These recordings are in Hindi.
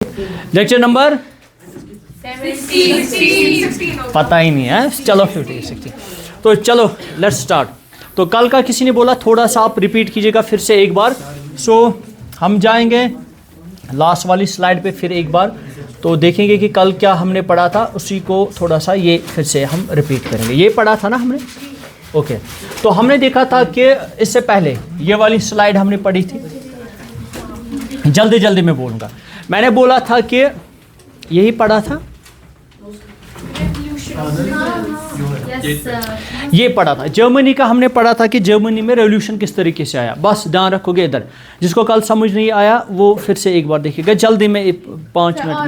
लेक्चर नंबर 16 पता ही नहीं है, चलो 50 60। तो चलो लेट्स स्टार्ट। तो कल का किसी ने बोला थोड़ा सा आप रिपीट कीजिएगा फिर से एक बार। सो हम जाएंगे लास्ट वाली स्लाइड पे फिर एक बार, तो देखेंगे कि कल क्या हमने पढ़ा था, उसी को थोड़ा सा ये फिर से हम रिपीट करेंगे। ये पढ़ा था ना हमने, ओके। तो हमने देखा था कि इससे पहले ये वाली स्लाइड हमने पढ़ी थी, जल्दी जल्दी मैं बोलूँगा। मैंने बोला था कि यही पढ़ा था, ये पढ़ा था जर्मनी का, हमने पढ़ा था कि जर्मनी में रेवोल्यूशन किस तरीके से आया। बस ध्यान रखोगे इधर, जिसको कल समझ नहीं आया वो फिर से एक बार देखिएगा जल्दी में 5 मिनट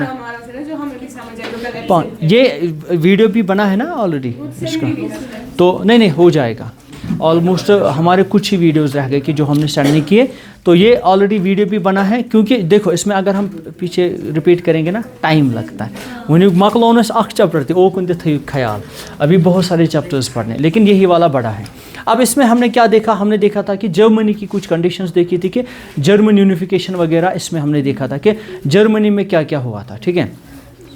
में। ये वीडियो भी बना है ना ऑलरेडी इसका, तो नहीं हो जाएगा। ऑलमोस्ट हमारे कुछ ही वीडियोस रह गए कि जो हमने सेंड नहीं किए, तो ये ऑलरेडी वीडियो भी बना है। क्योंकि देखो इसमें अगर हम पीछे रिपीट करेंगे ना टाइम लगता है। वही मकलोनस अख चैप्टर थे ओ कुन थे ख्याल, अभी बहुत सारे चैप्टर्स पढ़ने, लेकिन यही वाला बड़ा है। अब इसमें हमने क्या देखा, हमने देखा था कि जर्मनी की कुछ कंडीशंस देखी थी कि जर्मन यूनिफिकेशन वगैरह, इसमें हमने देखा था कि जर्मनी में क्या क्या हुआ था, ठीक है।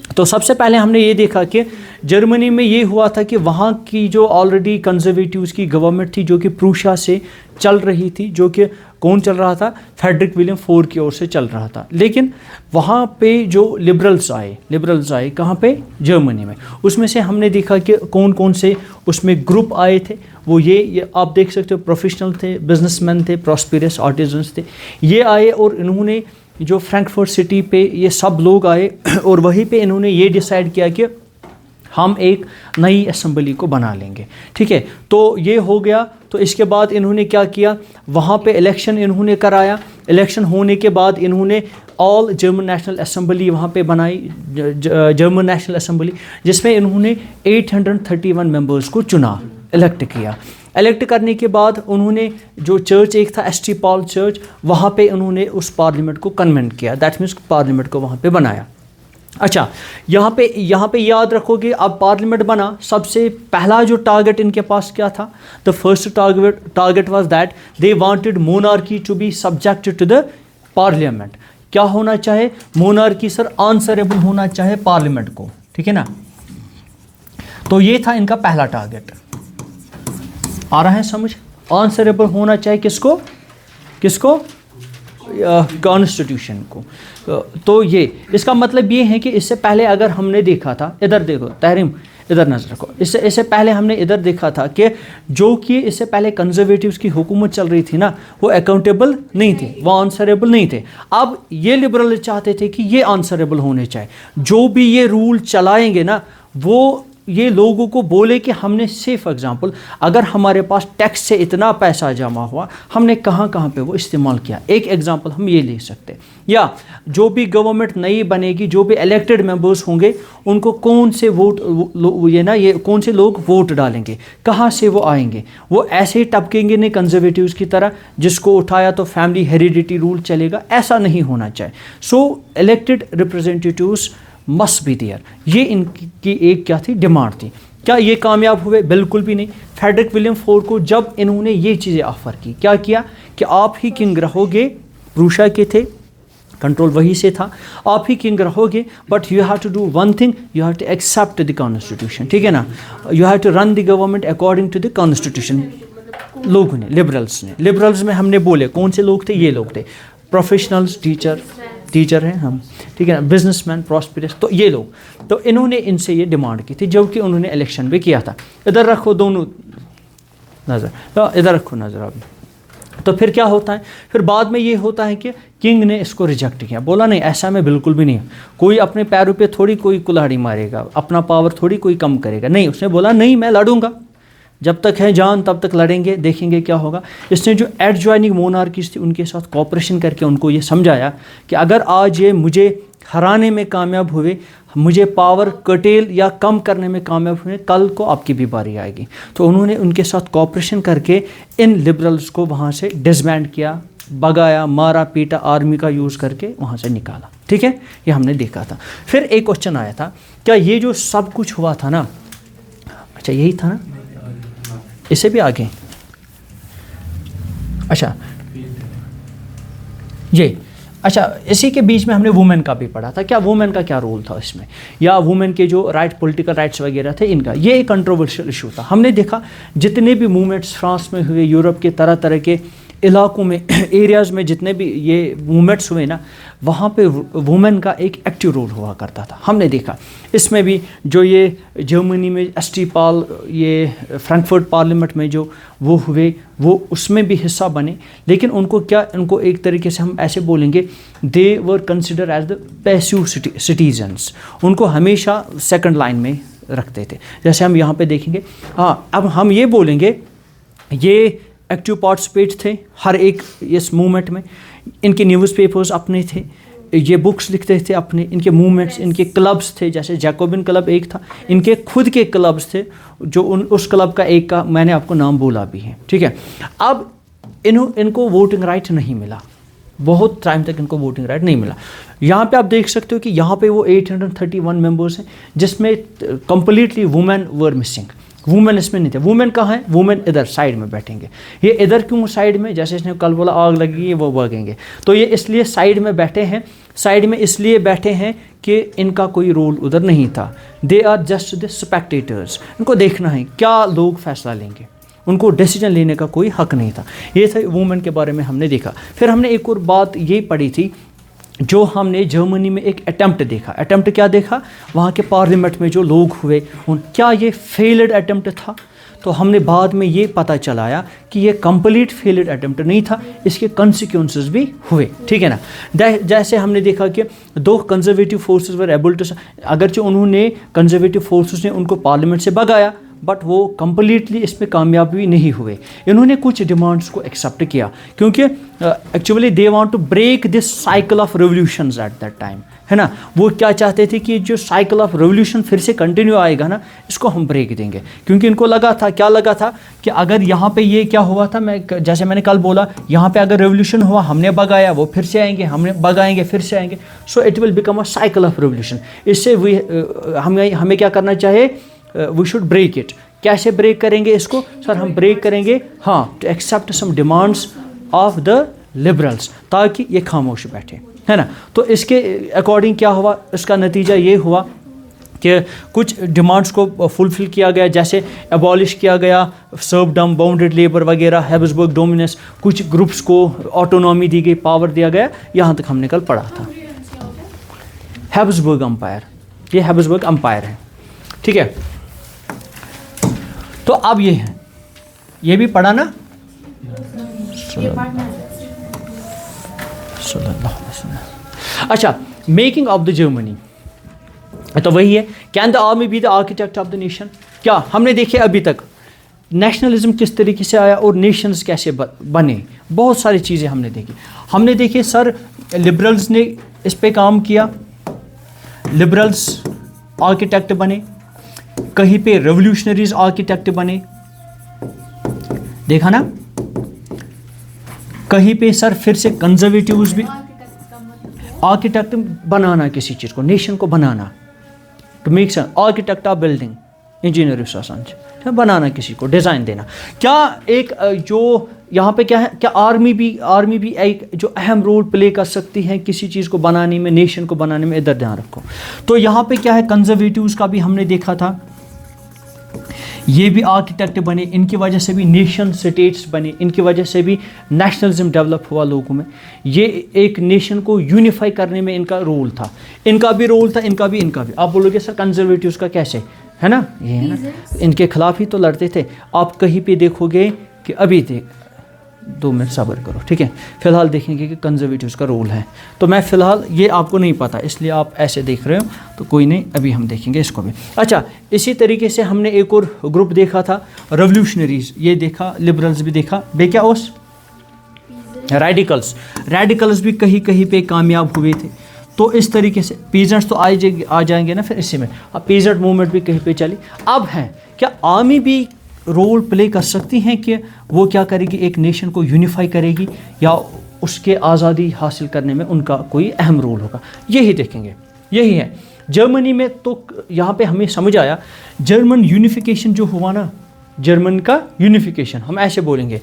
तो सबसे पहले हमने ये देखा कि जर्मनी में ये हुआ था कि वहाँ की जो ऑलरेडी कंजर्वेटिव्स की गवर्नमेंट थी जो कि प्रूशिया से चल रही थी, जो कि कौन चल रहा था, फ्रेडरिक विलियम IV की ओर से चल रहा था। लेकिन वहाँ पे जो लिबरल्स आए कहाँ पे, जर्मनी में। उसमें से हमने देखा कि कौन कौन से उसमें ग्रुप आए थे। वो ये आप देख सकते हो, प्रोफेशनल थे, बिजनेसमैन थे, प्रॉस्पेरस आर्टिजन्स थे, ये आए और इन्होंने जो फ्रैंकफर्ट सिटी पे ये सब लोग आए और वहीं पे इन्होंने ये डिसाइड किया कि हम एक नई असेंबली को बना लेंगे, ठीक है। तो ये हो गया। तो इसके बाद इन्होंने क्या किया, वहाँ पे इलेक्शन इन्होंने कराया। इलेक्शन होने के बाद इन्होंने ऑल जर्मन नेशनल असेंबली वहाँ पे बनाई, जर्मन नेशनल असेंबली, जिसमें इन्होंने 831 मेंबर्स को चुना, इलेक्ट किया। इलेक्ट करने के बाद उन्होंने जो चर्च एक था एसटी पॉल चर्च, वहाँ पे उन्होंने उस पार्लियामेंट को कन्वेंट किया, दैट मीन्स पार्लियामेंट को वहाँ पे बनाया। अच्छा, यहाँ पे याद रखोगे, अब पार्लियामेंट बना, सबसे पहला जो टारगेट इनके पास क्या था, the first target was that they wanted monarchy to be subjected to the parliament. क्या होना चाहे, मोनार्की सर आंसरेबल होना चाहे पार्लियामेंट को, ठीक है ना। तो ये था इनका पहला टारगेट। आ रहा है समझ, आंसरेबल होना चाहिए किसको कॉन्स्टिट्यूशन को। तो ये इसका मतलब ये है कि इससे पहले अगर हमने देखा था, इधर देखो तहरीम, इधर नजर रखो, इससे पहले हमने इधर देखा था कि जो कि इससे पहले कंजर्वेटिव्स की हुकूमत चल रही थी ना, वो अकाउंटेबल नहीं थे, वो आंसरेबल नहीं थे। अब ये लिबरल चाहते थे कि ये आंसरेबल होने चाहिए, जो भी ये रूल चलाएंगे ना, वो ये लोगों को बोले कि हमने सिर्फ एग्जांपल, अगर हमारे पास टैक्स से इतना पैसा जमा हुआ, हमने कहाँ कहाँ पे वो इस्तेमाल किया। एक एग्जांपल हम ये ले सकते हैं, या जो भी गवर्नमेंट नई बनेगी, जो भी इलेक्टेड मेंबर्स होंगे, उनको कौन से वोट ये कौन से लोग वोट डालेंगे, कहाँ से वो आएंगे। वो ऐसे ही टपकेंगे नहीं कंजर्वेटिव्स की तरह, जिसको उठाया तो फैमिली हेरिडिटी रूल चलेगा, ऐसा नहीं होना चाहिए। So elected representatives must be there, ये इनकी एक क्या थी, डिमांड थी। क्या ये कामयाब हुए? बिल्कुल भी नहीं। फ्रेडरिक विलियम IV को जब इन्होंने ये चीज़ें ऑफर की, क्या किया कि आप ही किंग रहोगे, प्रूशिया के थे, कंट्रोल वही से था, आप ही किंग रहोगे, but you have to do one thing, you have to accept the constitution, ठीक है ना। You have to run the government according to the constitution. लोगों ने, लिबरल्स में हमने बोले कौन से लोग थे, ये लोग थे, प्रोफेशनल्स, टीचर हैं हम, ठीक है ना, बिजनेसमैन, प्रॉस्पेरस, तो ये लोग। तो इन्होंने इनसे ये डिमांड की थी, जबकि उन्होंने इलेक्शन भी किया था। इधर रखो दोनों नज़र, तो इधर रखो नज़र आप। तो फिर क्या होता है, फिर बाद में ये होता है कि किंग ने इसको रिजेक्ट किया, बोला नहीं, ऐसा में बिल्कुल भी नहीं, कोई अपने पैरों पे थोड़ी कोई कुल्हाड़ी मारेगा, अपना पावर थोड़ी कोई कम करेगा, नहीं। उसने बोला नहीं, मैं लड़ूंगा, जब तक है जान तब तक लड़ेंगे, देखेंगे क्या होगा। इसने जो एडजॉइनिंग मोनार्कीज थी उनके साथ कॉपरेशन करके उनको ये समझाया कि अगर आज ये मुझे हराने में कामयाब हुए, मुझे पावर कटेल या कम करने में कामयाब हुए, कल को आपकी भी बारी आएगी। तो उन्होंने उनके साथ कॉपरेशन करके इन लिबरल्स को वहाँ से डिसबैंड किया, भगाया, मारा पीटा, आर्मी का यूज़ करके वहाँ से निकाला, ठीक है। ये हमने देखा था। फिर एक क्वेश्चन आया था, क्या ये जो सब कुछ हुआ था ना, अच्छा यही था ना, इससे भी आगे, अच्छा ये अच्छा, इसी के बीच में हमने वुमेन का भी पढ़ा था, क्या वुमेन का क्या रोल था इसमें, या वुमेन के जो पॉलिटिकल राइट्स वगैरह थे इनका, ये एक कंट्रोवर्शियल इशू था। हमने देखा जितने भी मूवमेंट्स फ्रांस में हुए, यूरोप के तरह तरह के इलाकों में, एरियाज़ में जितने भी ये मूवमेंट्स हुए ना, वहाँ पे वुमेन का एक एक्टिव रोल हुआ करता था। हमने देखा इसमें भी जो ये जर्मनी में एसटी पाल, ये फ्रैंकफर्ट पार्लियामेंट में जो वो हुए, वो उसमें भी हिस्सा बने, लेकिन उनको क्या, उनको एक तरीके से हम ऐसे बोलेंगे, they were consider as the passive citizens, उनको हमेशा सेकंड लाइन में रखते थे। जैसे हम यहाँ पे देखेंगे, हाँ अब हम ये बोलेंगे ये एक्टिव पार्टिसिपेट थे हर एक इस मूवमेंट में, इनके न्यूज़पेपर्स अपने थे, ये बुक्स लिखते थे अपने, इनके मूवमेंट्स, इनके क्लब्स थे, जैसे जैकोबिन क्लब एक था, इनके खुद के क्लब्स थे, जो उस क्लब का एक का मैंने आपको नाम बोला भी है, ठीक है। अब इनको वोटिंग राइट नहीं मिला, बहुत टाइम तक इनको वोटिंग राइट नहीं मिला। यहाँ पे आप देख सकते हो कि यहाँ पे वो 831 मेंबर्स हैं, जिसमें completely women were missing, women इसमें नहीं थे। वुमेन कहाँ है, वुमेन इधर साइड में बैठेंगे। ये इधर क्यों साइड में, जैसे इसने कल बोला आग लगी है वो भागेंगे, तो ये इसलिए साइड में बैठे हैं, साइड में इसलिए बैठे हैं कि इनका कोई रोल उधर नहीं था। They are just the spectators, इनको देखना है क्या लोग फैसला लेंगे, उनको डिसीजन लेने का कोई हक नहीं था। ये था वुमेन के बारे में हमने देखा। फिर हमने एक और बात ये पढ़ी थी, जो हमने जर्मनी में एक अटेम्प्ट देखा। अटेम्प्ट क्या देखा, वहाँ के पार्लियामेंट में जो लोग हुए क्या ये फेल्ड अटेम्प्ट था, तो हमने बाद में ये पता चलाया कि ये कंप्लीट फेल्ड अटेम्प्ट नहीं था, इसके कॉन्सिक्वेंसेस भी हुए, ठीक है ना। जैसे हमने देखा कि दो conservative forces were able to, अगरचे उन्होंने कंजर्वेटिव फोर्सेस ने उनको पार्लियामेंट से भगाया, बट वो कंप्लीटली इसमें कामयाब भी नहीं हुए। इन्होंने कुछ डिमांड्स को एक्सेप्ट किया, क्योंकि actually they want to break this cycle of revolutions at that time, है ना। वो क्या चाहते थे कि जो साइकिल ऑफ रेवोल्यूशन फिर से कंटिन्यू आएगा ना, इसको हम ब्रेक देंगे, क्योंकि इनको लगा था, क्या लगा था कि अगर यहाँ पे ये क्या हुआ था, जैसे मैंने कल बोला, यहाँ पे अगर रेवोल्यूशन हुआ, हमने भगाया, वो फिर से आएंगे, हमने भगाएंगे, फिर से आएंगे, so it will become a cycle of revolution. इससे हमें क्या करना चाहिए, वी शुड ब्रेक इट। कैसे ब्रेक करेंगे इसको सर, हम ब्रेक करेंगे, हाँ, to accept some demands of the liberals, ताकि ये खामोश बैठे, है ना। तो इसके अकॉर्डिंग क्या हुआ, इसका नतीजा ये हुआ कि कुछ डिमांड्स को फुलफिल किया गया, जैसे एबॉलिश किया गया सर्वडम, बाउंडेड लेबर वगैरह, हैब्सबर्ग डोमिनेंस, कुछ ग्रुप्स को ऑटोनॉमी दी गई, पावर दिया गया। यहाँ तक हमने कल पढ़ा था। हैब्सबर्ग अंपायर, ये हैब्सबर्ग अंपायर है, ठीक है। तो अब ये है, ये भी पढ़ा ना, अच्छा, मेकिंग ऑफ द जर्मनी, तो वही है, can the army be the architect of the nation. क्या हमने देखे अभी तक नेशनलिज्म किस तरीके से आया और नेशंस कैसे बने, बहुत सारी चीज़ें हमने देखी। हमने देखी सर, लिबरल्स ने इस पे काम किया, लिबरल्स आर्किटेक्ट बने, कहीं पे रेवोल्यूशनरीज आर्किटेक्ट बने, देखा ना, कहीं पे सर फिर से कंजर्वेटिव्स भी, आर्किटेक्ट बनाना किसी चीज़ को, नेशन को बनाना, to make architect of building, engineer बनाना, किसी को डिज़ाइन देना। क्या एक जो यहाँ पे क्या है, क्या आर्मी भी एक जो अहम रोल प्ले कर सकती है किसी चीज़ को बनाने में, नेशन को बनाने में, इधर ध्यान रखो। तो यहाँ पे क्या है, कंजर्वेटिव्स का भी हमने देखा था, ये भी आर्किटेक्ट बने, इनकी वजह से भी नेशन स्टेट्स बने, इनकी वजह से भी नेशनलिज्म डेवलप हुआ लोगों में। ये एक नेशन को यूनिफाई करने में इनका रोल था, इनका भी रोल था, इनका भी। आप बोलोगे सर कंजर्वेटिव्स का कैसे, है ना, ये है ना, इनके खिलाफ ही तो लड़ते थे। आप कहीं पे देखोगे कि अभी 2 मिनट सब्र करो, ठीक है, फिलहाल देखेंगे कि कंजर्वेटिव्स का रोल है। तो मैं फ़िलहाल ये आपको नहीं पता, इसलिए आप ऐसे देख रहे हो, तो कोई नहीं, अभी हम देखेंगे इसको भी। अच्छा, इसी तरीके से हमने एक और ग्रुप देखा था, रेवोल्यूशनरीज, ये देखा, लिबरल्स भी देखा, बेक्या ओस रेडिकल्स भी कहीं कहीं पे कामयाब हुए थे। तो इस तरीके से पीजेंट्स तो आ जाएंगे ना फिर इसी में, अब पीजेंट मूवमेंट भी कहीं पे चली। अब है क्या आर्मी भी रोल प्ले कर सकती हैं कि वो क्या करेगी, एक नेशन को यूनिफाई करेगी, या उसके आज़ादी हासिल करने में उनका कोई अहम रोल होगा, यही देखेंगे। यही है जर्मनी में। तो यहाँ पे हमें समझ आया जर्मन यूनिफिकेशन जो हुआ ना, जर्मन का यूनिफिकेशन, हम ऐसे बोलेंगे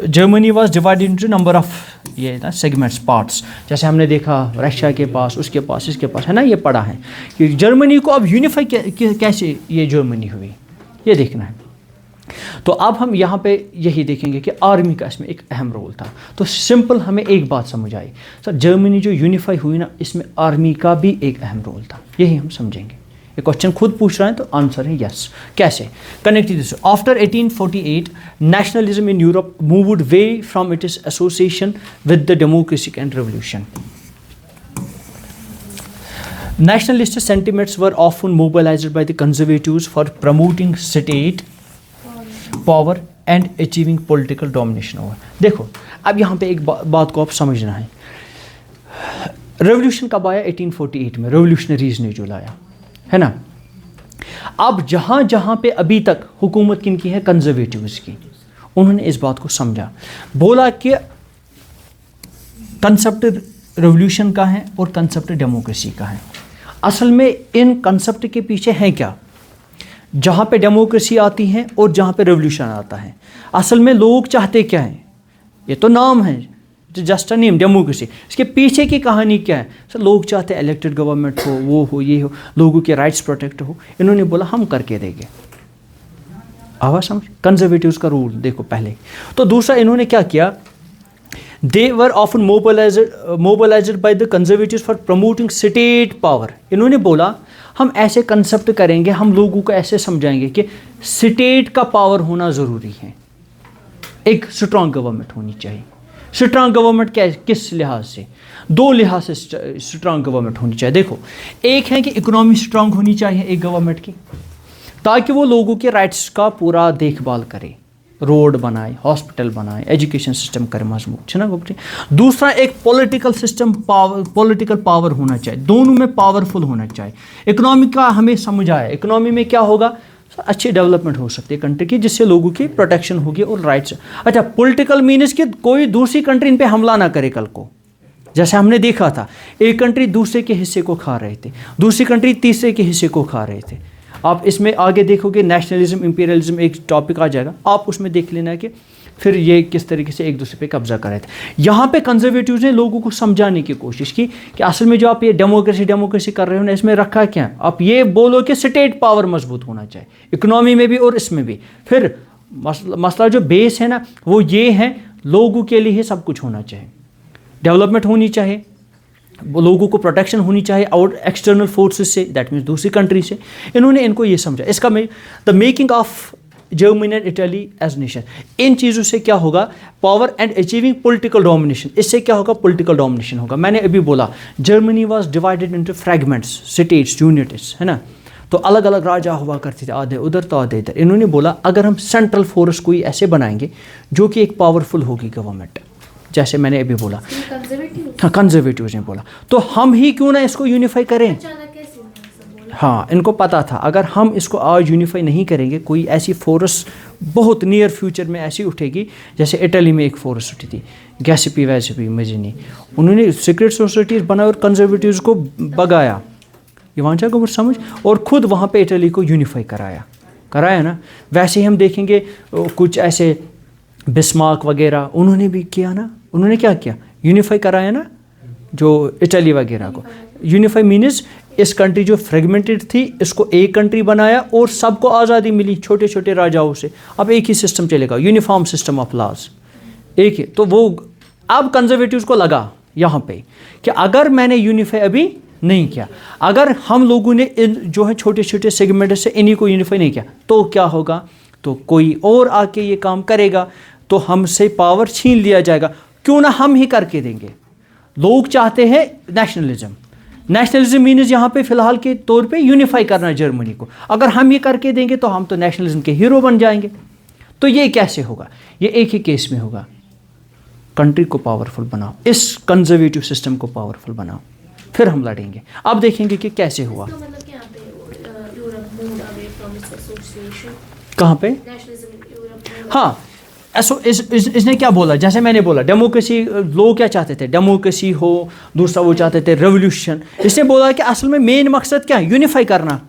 Germany was divided into number of ये ना सेगमेंट्स पार्ट्स। जैसे हमने देखा रशिया के पास, उसके पास, इसके पास, है ना, ये पढ़ा है कि जर्मनी को अब यूनिफाई कैसे ये जर्मनी हुई, ये देखना है। तो अब हम यहाँ पे यही देखेंगे कि आर्मी का इसमें एक अहम रोल था। तो सिंपल हमें एक बात समझ आई सर, जर्मनी जो यूनिफाई हुई ना, इसमें आर्मी का भी एक अहम रोल था, यही हम समझेंगे। ये क्वेश्चन खुद पूछ रहा है तो आंसर है यस। कैसे? Connect this. After 1848 nationalism in Europe moved way from its association with the democracy and revolution. Nationalist sentiments were often mobilized by the conservatives for promoting state power and achieving political domination over। देखो अब यहाँ पे एक बात को आप समझना है। रेवोल्यूशन कब आया? 1848 में रेवोल्यूशनरीज ने जो लाया, है ना। अब जहाँ जहाँ पे अभी तक हुकूमत किन की है? कंजर्वेटिव्स की। उन्होंने इस बात को समझा, बोला कि कंसेप्ट रेवोल्यूशन का है और कंसेप्ट डेमोक्रेसी का है। असल में इन कंसेप्ट के पीछे है क्या? जहाँ पे डेमोक्रेसी आती है और जहाँ पे रेवोल्यूशन आता है, असल में लोग चाहते क्या हैं? ये तो नाम है, जस्ट अ नेम, डेमोक्रेसी। इसके पीछे की कहानी क्या है? सर लोग चाहते हैं इलेक्टेड गवर्नमेंट हो, वो हो, ये हो, लोगों के राइट्स प्रोटेक्ट हो। इन्होंने बोला हम करके देंगे। आवाज़ समझ? कंजर्वेटिव्स का रूल देखो पहले। तो दूसरा इन्होंने क्या किया? They were often mobilized by the conservatives for promoting state power। इन्होंने बोला हम ऐसे कंसेप्ट करेंगे, हम लोगों को ऐसे समझाएंगे कि स्टेट का पावर होना ज़रूरी है, एक स्ट्रॉन्ग गवर्नमेंट होनी चाहिए। स्ट्रॉन्ग गवर्नमेंट क्या, किस लिहाज से? दो लिहाज से स्ट्रॉन्ग गवर्नमेंट होनी चाहिए। देखो, एक है कि इकोनॉमी स्ट्रॉन्ग होनी चाहिए एक गवर्नमेंट की, ताकि वो लोगों के राइट्स का पूरा देखभाल करे, रोड बनाए, हॉस्पिटल बनाए, एजुकेशन सिस्टम करे मजबूत, है ना गोपी। दूसरा एक पॉलिटिकल सिस्टम, पॉलिटिकल पावर होना चाहिए, दोनों में पावरफुल होना चाहिए। इकोनॉमी का हमें समझ आया, इकोनॉमी में क्या होगा? अच्छी डेवलपमेंट हो सकती है कंट्री की, जिससे लोगों की प्रोटेक्शन होगी और राइट्स। अच्छा, पॉलिटिकल मीन्स कि कोई दूसरी कंट्री इन पे हमला ना करे कल को। जैसे हमने देखा था, एक कंट्री दूसरे के हिस्से को खा रहे थे, दूसरी कंट्री तीसरे के हिस्से को खा रहे थे। आप इसमें आगे देखोगे नेशनलिज्म, इंपीरियलिज्म एक टॉपिक आ जाएगा, आप उसमें देख लेना कि फिर ये किस तरीके से एक दूसरे पे कब्जा कर रहे थे। यहाँ पे कंजर्वेटिव्स ने लोगों को समझाने की कोशिश की कि असल में जो आप ये डेमोक्रेसी कर रहे हो ना, इसमें रखा क्या है? आप ये बोलो कि स्टेट पावर मजबूत होना चाहिए, इकोनॉमी में भी और इसमें भी। फिर मसला जो बेस है ना, वो ये है लोगों के लिए सब कुछ होना चाहिए, डेवलपमेंट होनी चाहिए, लोगों को प्रोटेक्शन होनी चाहिए आउट एक्सटर्नल फोर्सेस से, दैट मीन्स दूसरी कंट्री से। इन्होंने इनको ये समझा। इसका the making of Germany and Italy as nation, इन चीज़ों से क्या होगा? Power and achieving political domination. इससे क्या होगा? पॉलिटिकल डोमिनेशन होगा। मैंने अभी बोला Germany was divided into fragments, states, units, है ना। तो अलग अलग राजा हुआ करते थे, आधे उधर तो आधे इधर। इन्होंने बोला अगर हम सेंट्रल फोर्स कोई ऐसे बनाएंगे जो कि एक पावरफुल होगी गवर्नमेंट, जैसे मैंने अभी बोला, हाँ कंजर्वेटिव्स ने बोला, तो हम ही क्यों ना इसको यूनिफाई करें। हाँ, इनको पता था अगर हम इसको आज यूनिफाई नहीं करेंगे, कोई ऐसी फोर्स बहुत नियर फ्यूचर में ऐसी उठेगी, जैसे इटली में एक फोर्स उठी थी, गैसिपी वैसिपी मजीनी, उन्होंने सीक्रेट सोसाइटीज बनाई और कंजर्वेटिव्स को भगाया, ये वांचा को समझ, और खुद वहाँ पे इटली को यूनिफाई कराया ना। वैसे ही हम देखेंगे कुछ ऐसे बिस्मार्क वगैरह, उन्होंने भी किया ना। उन्होंने क्या किया? यूनिफाई कराया ना, जो इटली वगैरह को। यूनिफाई मीन्स इस कंट्री जो फ्रेगमेंटेड थी, इसको एक कंट्री बनाया और सबको आज़ादी मिली छोटे छोटे राजाओं से। अब एक ही सिस्टम चलेगा, यूनिफॉर्म सिस्टम ऑफ लॉज, एक ही। तो वो अब कंजर्वेटिव्स को लगा यहाँ पे कि अगर मैंने यूनिफाई अभी नहीं किया, अगर हम लोगों ने इन जो है छोटे छोटे सेगमेंट से इन्हीं को यूनिफाई नहीं किया, तो क्या होगा? तो कोई और आके ये काम करेगा, तो हमसे पावर छीन लिया जाएगा। क्यों ना हम ही करके देंगे। लोग चाहते हैं नेशनलिज्म। नेशनलिज्म मीन्स यहाँ पे फिलहाल के तौर पे यूनिफाई करना जर्मनी को। अगर हम ये करके देंगे तो हम तो नेशनलिज्म के हीरो बन जाएंगे। तो ये कैसे होगा? ये एक ही केस में होगा, कंट्री को पावरफुल बनाओ, इस कंजर्वेटिव सिस्टम को पावरफुल बनाओ, फिर हम लड़ेंगे। अब देखेंगे कि कैसे हुआ। कहाँ पे? हाँ, इसने क्या बोला? जैसे मैंने बोला डेमोक्रेसी, लोग क्या चाहते थे? डेमोक्रेसी हो। दूसरा वो चाहते थे रेवोल्यूशन। इसने बोला कि असल में मेन मकसद क्या है? यूनिफाई करना,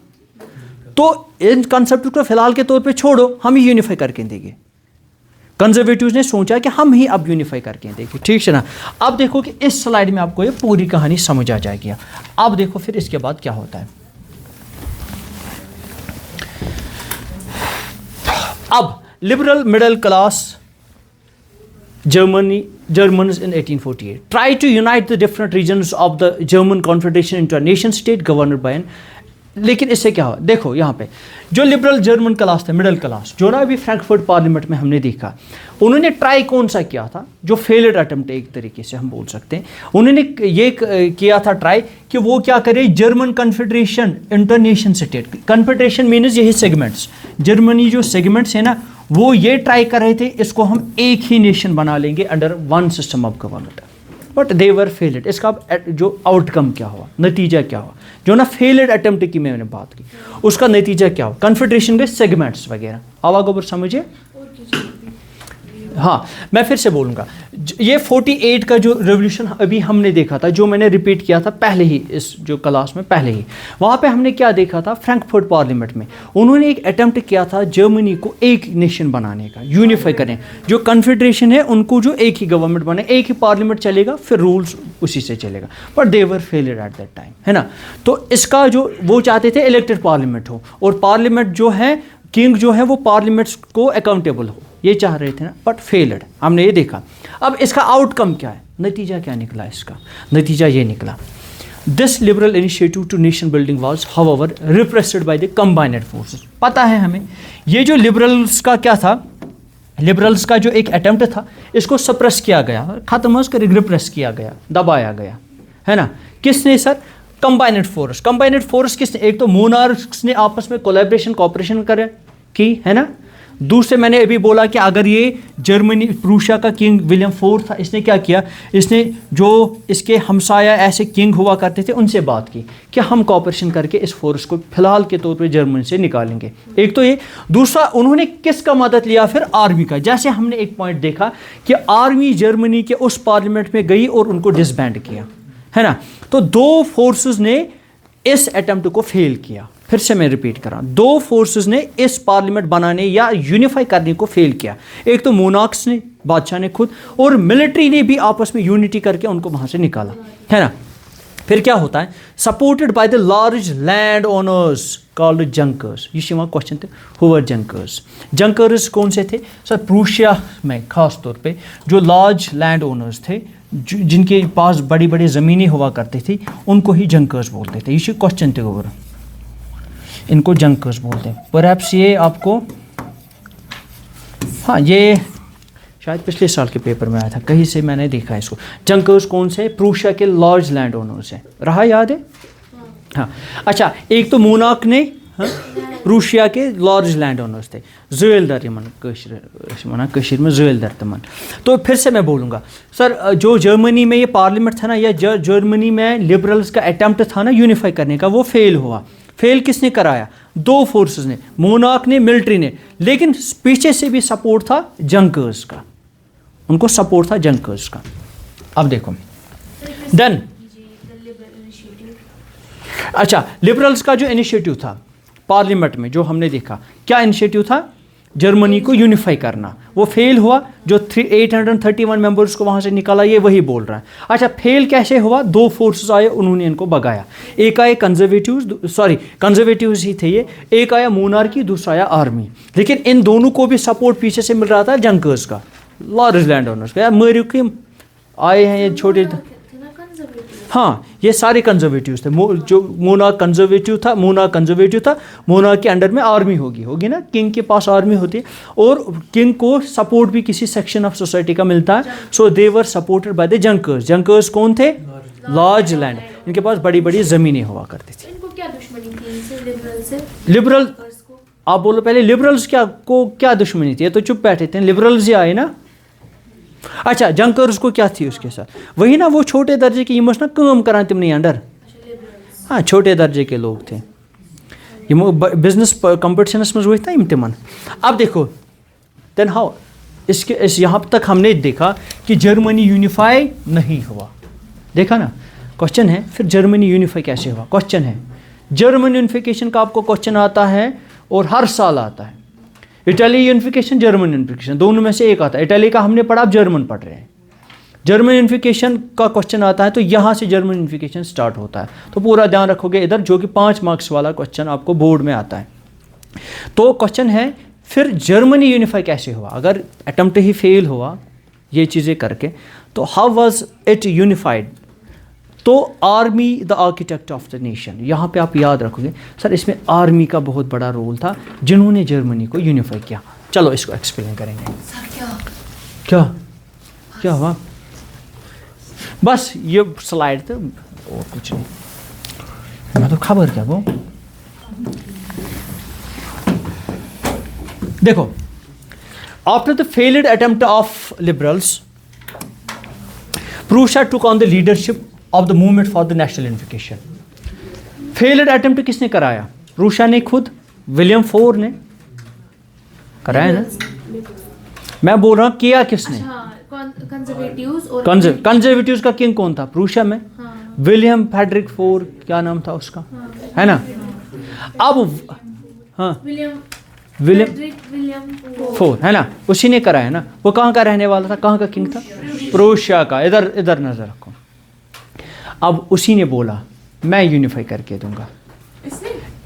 तो इन कंसेप्ट को फिलहाल के तौर पे छोड़ो, हम ही यूनिफाई करके देंगे। कंजर्वेटिव्स ने सोचा कि हम ही अब यूनिफाई करके देंगे, ठीक है ना। अब देखो कि इस स्लाइड में आपको ये पूरी कहानी समझ आ जाएगी। अब देखो फिर इसके बाद क्या होता है। अब liberal middle class Germans in 1848 tried to unite the different regions of the German Confederation into a nation state governed by an, लेकिन इससे क्या हुआ, देखो यहाँ पे जो लिबरल जर्मन क्लास थे, मिडिल क्लास, जो ना अभी फ्रैंकफर्ट पार्लियामेंट में हमने देखा, उन्होंने ट्राई कौन सा किया था, जो फेल्ड अटेम्प्ट एक तरीके से हम बोल सकते हैं। उन्होंने ये किया था ट्राई कि वो क्या करे, German confederation international state, confederation means यही सेगमेंट्स, जर्मनी जो सेगमेंट्स है ना, वो ये ट्राई कर रहे थे इसको हम एक ही नेशन बना लेंगे under one system of government, but they were failed. इसका जो आउटकम क्या हुआ, नतीजा क्या हुआ, जो ना फेल्ड अटेम्प्ट की मैंने बात की, उसका नतीजा क्या हुआ, कन्फेडरेशन के सेगमेंट्स वगैरह आवाग ऊपर समझिए। हाँ, मैं फिर से बोलूँगा, ये 48 का जो रेवोल्यूशन अभी हमने देखा था, जो मैंने रिपीट किया था पहले ही इस जो क्लास में पहले ही, वहाँ पे हमने क्या देखा था, फ्रैंकफर्ट पार्लियामेंट में उन्होंने एक अटेम्प्ट किया था जर्मनी को एक नेशन बनाने का, यूनिफाई करें, जो कन्फेडरेशन है उनको जो एक ही गवर्नमेंट बने, एक ही पार्लियामेंट चलेगा, फिर रूल्स उसी से चलेगा, but they were failure eight that time, है ना। तो इसका जो वो चाहते थे इलेक्टेड पार्लियामेंट हो, और पार्लियामेंट जो है, किंग जो है वो पार्लियामेंट्स को अकाउंटेबल हो, ये चाह रहे थे ना, बट फेल्ड, हमने ये देखा। अब इसका आउटकम क्या है, नतीजा क्या निकला, इसका नतीजा ये निकला, this liberal initiative to nation building was however repressed by the combined forces. पता है हमें, ये जो लिबरल्स का क्या था, लिबरल्स का जो एक अटेम्प्ट था, इसको सप्रेस किया गया, खत्म कर रिप्रेस किया गया, दबाया गया, है ना। किसने sir, combined force. Combined force किसने, एक तो मोनार्क्स ने आपस में कोलैबोरेशन कॉपरेशन करे की, है ना। दूसरे मैंने अभी बोला कि अगर ये जर्मनी प्रूशिया का किंग विलियम IV था, इसने क्या किया, इसने जो इसके हमसाया ऐसे किंग हुआ करते थे उनसे बात की कि हम कॉपरेशन करके इस फोर्स को फिलहाल के तौर पे जर्मनी से निकालेंगे। एक तो ये, दूसरा उन्होंने किसका मदद लिया, फिर आर्मी का। जैसे हमने एक पॉइंट देखा कि आर्मी जर्मनी के उस पार्लियामेंट में गई और उनको डिसबैंड किया, है ना। तो दो फोर्सेस ने इस अटेम्प्ट को फेल किया। फिर से मैं रिपीट कर रहा हूं, दो फोर्सेस ने इस पार्लियामेंट बनाने या यूनिफाई करने को फेल किया। एक तो मोनार्क्स ने, बादशाह ने खुद, और मिलिट्री ने भी आपस में यूनिटी करके उनको वहां से निकाला, है ना। फिर क्या होता है, supported by the large land owners called junkers. ये शिवा क्वेश्चन थे, हु वर जंकर्स। जंकर्स कौन से थे सर, प्रूशिया में खास तौर पे जो लार्ज लैंड ओनर्स थे, जिनके पास बड़ी बड़ी ज़मीनें हुआ करती थी, उनको ही जंकर्स बोलते थे। ये क्वेश्चन थे ओवर, इनको जंकर्स बोलते हैं। परहैप्स ये आपको, हाँ ये शायद पिछले साल के पेपर में आया था, कहीं से मैंने देखा इसको। जंकर्स कौन से, प्रूशिया के लार्ज लैंड ओनर्स हैं, रहा याद है। हाँ अच्छा, एक तो मोनार्क ने, हाँ, रूशिया के लार्ज लैंड ओनर्स थे, जुएलदार यमन कशीर में जुएलदार तमन। तो फिर से मैं बोलूँगा सर, जो जर्मनी में ये पार्लियामेंट था ना, या जर्मनी में लिबरल्स का अटेम्प्ट था ना यूनिफाई करने का, वो फेल हुआ। फेल किसने कराया, दो फोर्सेस ने, मोनार्क ने, मिलिट्री ने, लेकिन पीछे से भी सपोर्ट था जंकर्स का, उनको सपोर्ट था जंकर्स का। अब देखो डन। अच्छा, लिबरल्स का जो इनिशिएटिव था पार्लियामेंट में, जो हमने देखा, क्या इनिशिएटिव था, जर्मनी को यूनिफाई करना, वो फेल हुआ। जो 831 मेंबर्स को वहाँ से निकाला, ये वही बोल रहा है। अच्छा, फेल कैसे हुआ, दो फोर्सेस आए, उन्होंने इनको भगाया। एक आए कंजर्वेटिव्स ही थे ये, एक आया मोनार्की, दूसरा आया आर्मी। लेकिन इन दोनों को भी सपोर्ट पीछे से मिल रहा था जंकर्स का, लार्ज लैंड ओनर्स का। यार मरियम आए हैं ये छोटे, हाँ ये सारे कंजर्वेटिव्स थे। जो मोनार्क कंजर्वेटिव था, मोनार्क के अंडर में आर्मी होगी ना, किंग के पास आर्मी होती है, और किंग को सपोर्ट भी किसी सेक्शन ऑफ सोसाइटी का मिलता है। So they were supported by the Junkers. Junkers कौन थे, लार्ज लैंड, इनके पास बड़ी बड़ी ज़मीनें हुआ करती थी। इनको क्या दुश्मनी थी इनसे, लिबरल से? लिबरल, आप बोलो पहले, लिबरल्स क्या दुश्मनी थी, ये तो चुप बैठे थे, लिबरल्स ही आए ना। अच्छा, जंकर्स को क्या थी उसके साथ, वही ना वो छोटे दर्जे के यमस ना काम करा तुम नहीं अंडर, हाँ छोटे दर्जे के लोग थे, यमो बिजनेस कंपटीशनस में वही था यम तिमन। अब देखो देन हाउ, इस यहाँ तक हमने देखा कि जर्मनी यूनिफाई नहीं हुआ, देखा ना। क्वेश्चन है फिर जर्मनी यूनिफाई कैसे हुआ, क्वेश्चन है जर्मन यूनिफिकेशन का आपको क्वेश्चन आता है और हर साल आता है। इटली यूनिफिकेशन, जर्मन यूनिफिकेशन, दोनों में से एक आता है। इटली का हमने पढ़ा, अब जर्मन पढ़ रहे हैं। जर्मन यूनिफिकेशन का क्वेश्चन आता है तो यहाँ से जर्मन यूनिफिकेशन स्टार्ट होता है। तो पूरा ध्यान रखोगे इधर, जो कि 5 मार्क्स वाला क्वेश्चन आपको बोर्ड में आता है। तो क्वेश्चन है फिर जर्मनी यूनिफाई कैसे हुआ? अगर अटेम्प्ट ही फेल हुआ ये चीज़ें करके, तो हाउ वाज इट यूनिफाइड? तो army the architect of the nation, यहाँ पे आप याद रखोगे सर इसमें आर्मी का बहुत बड़ा रोल था जिन्होंने जर्मनी को यूनिफाई किया। चलो इसको एक्सप्लेन करेंगे। क्या क्या हुआ? बस ये स्लाइड तो और कुछ नहीं, मैं तो खबर क्या वो। देखो, after the failed attempt of liberals, Prussia took on the leadership of the movement for the national unification. Failed attempt किसने कराया? प्रूशिया ने खुद, विलियम फोर ने कराया ना। मैं बोल रहा हूँ किया किसने? कंजर्वेटिव्स और कंजर्वेटिव्स का किंग कौन था प्रूशिया में? विलियम फेडरिक फोर, क्या नाम था उसका, है ना। अब हाँ विलियम फोर है ना, उसी ने कराया ना। वो कहाँ का रहने वाला था, कहाँ का किंग था? प्रूशिया का। इधर इधर नजर रखो। अब उसी ने बोला मैं यूनिफाई करके दूंगा।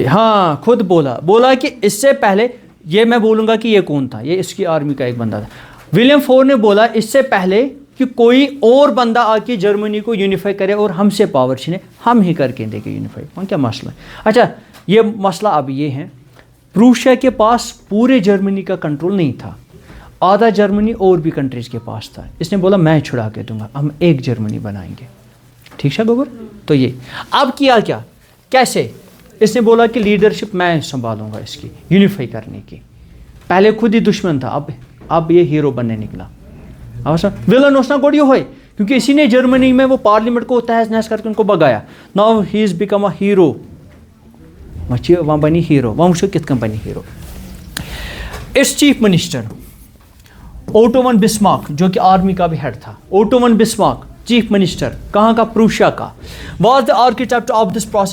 हाँ, खुद बोला कि इससे पहले, ये मैं बोलूंगा कि ये कौन था, ये इसकी आर्मी का एक बंदा था। विलियम फोर ने बोला इससे पहले कि कोई और बंदा आके जर्मनी को यूनिफाई करे और हमसे पावर छीने, हम ही करके देंगे यूनिफाई। वहाँ क्या मसला है? अच्छा, ये मसला अब ये है, प्रूशिया के पास पूरे जर्मनी का कंट्रोल नहीं था, आधा जर्मनी और भी कंट्रीज के पास था। इसने बोला मैं छुड़ा के दूंगा, हम एक जर्मनी बनाएंगे। ठीक है गोबर? तो ये अब किया क्या, कैसे? इसने बोला कि लीडरशिप मैं संभालूंगा इसकी, यूनिफाई करने की। पहले खुद ही दुश्मन था, अब ये हीरो बनने निकला। विलन उसना गोडियो होए, क्योंकि इसी ने जर्मनी में वो पार्लियामेंट को तहस नहस करके उनको भगाया। Now he is become a hero. वहाँ बनी हीरो, वहाँ मुझे कितना बनी हीरो। इस chief minister auto von Bismarck, जो कि आर्मी का भी हेड था, auto von Bismarck chief minister, कहाँ का? प्रूशिया का, was the architect of this process